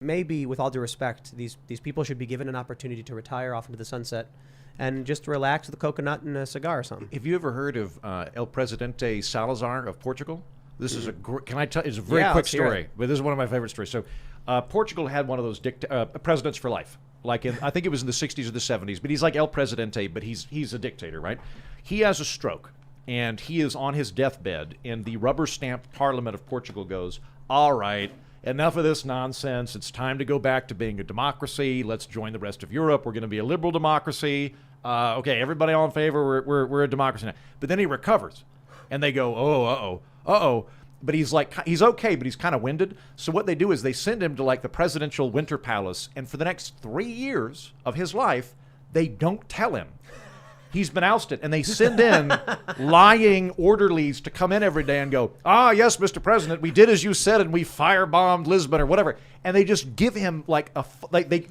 maybe, with all due respect, these people should be given an opportunity to retire off into the sunset and just relax with a coconut and a cigar or something. Have you ever heard of El Presidente Salazar of Portugal? This is can I tell? It's a very quick story, but this is one of my favorite stories. So, Portugal had one of those presidents for life. Like I think it was in the 60s or the 70s, but he's like El Presidente, but he's a dictator, right? He has a stroke, and he is on his deathbed, and the rubber-stamped Parliament of Portugal goes, all right, enough of this nonsense. It's time to go back to being a democracy. Let's join the rest of Europe. We're going to be a liberal democracy. Okay, everybody all in favor. We're a democracy now. But then he recovers, and they go, uh-oh. But he's okay, but he's kind of winded. So what they do is they send him to like the presidential winter palace, and for the next 3 years of his life, they don't tell him he's been ousted, and they send in lying orderlies to come in every day and go, yes, Mr. President, we did as you said, and we firebombed Lisbon or whatever, and they just give him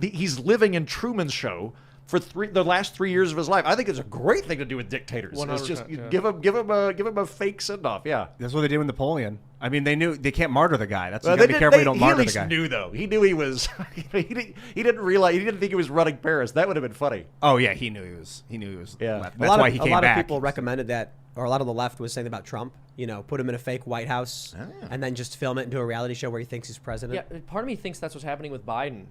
he's living in Truman's Show for the last 3 years of his life. I think it's a great thing to do with dictators. It's just give him a fake send off. Yeah, that's what they did with Napoleon. I mean, they knew they can't martyr the guy. That's you gotta be careful you don't martyr the guy. He knew though. He knew he was. he didn't realize. He didn't think he was running Paris. That would have been funny. Oh yeah, he knew he was. Yeah, left. That's why he came back. A lot of people recommended that, or a lot of the left was saying about Trump. Put him in a fake White House and then just film it into a reality show where he thinks he's president. Yeah, part of me thinks that's what's happening with Biden.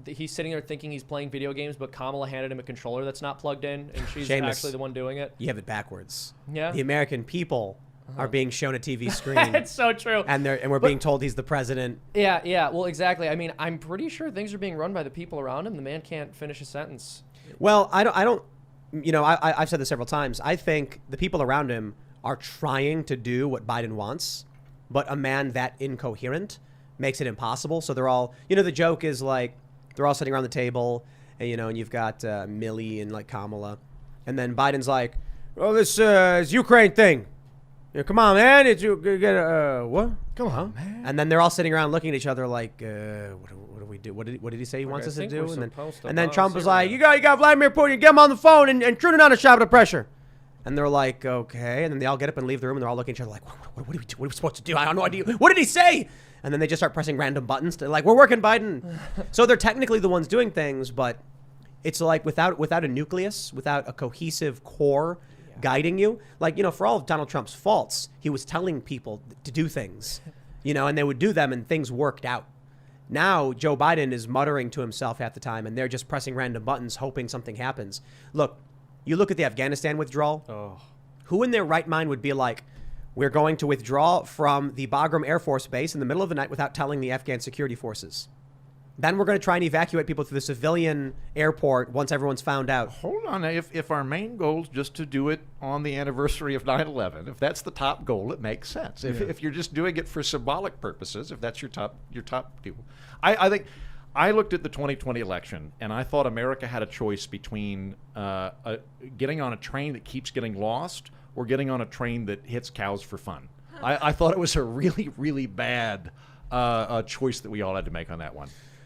He's sitting there thinking he's playing video games, but Kamala handed him a controller that's not plugged in, and she's actually the one doing it. You have it backwards. Yeah. The American people are being shown a TV screen. It's so true. And we're being told he's the president. Yeah. Well, exactly. I mean, I'm pretty sure things are being run by the people around him. The man can't finish a sentence. Well, I've said this several times. I think the people around him are trying to do what Biden wants, but a man that incoherent makes it impossible. So they're all, the joke is like, they're all sitting around the table, and, and you've got Millie and like Kamala. And then Biden's like, this Ukraine thing. Come on, man. You get what? Come on, man. And then they're all sitting around looking at each other like, what do we do? What did he say he wants us to do? And then Trump was like, you got Vladimir Putin. Get him on the phone and turn it on a shove the pressure. And they're like, okay. And then they all get up and leave the room, and they're all looking at each other like, what do we do? What are we supposed to do? I have no idea. What did he say? And then they just start pressing random buttons to like, we're working, Biden. So they're technically the ones doing things, but it's like without a nucleus, without a cohesive core guiding you. Like, for all of Donald Trump's faults, he was telling people to do things, and they would do them and things worked out. Now, Joe Biden is muttering to himself half the time, and they're just pressing random buttons, hoping something happens. Look, you look at the Afghanistan withdrawal. Oh. Who in their right mind would be like, we're going to withdraw from the Bagram Air Force Base in the middle of the night without telling the Afghan security forces? Then we're going to try and evacuate people to the civilian airport once everyone's found out. Hold on. If our main goal is just to do it on the anniversary of 9/11, if that's the top goal, it makes sense. If you're just doing it for symbolic purposes, if that's your top deal. I think I looked at the 2020 election, and I thought America had a choice between getting on a train that keeps getting lost or getting on a train that hits cows for fun. I thought it was a really, really bad choice that we all had to make on that one.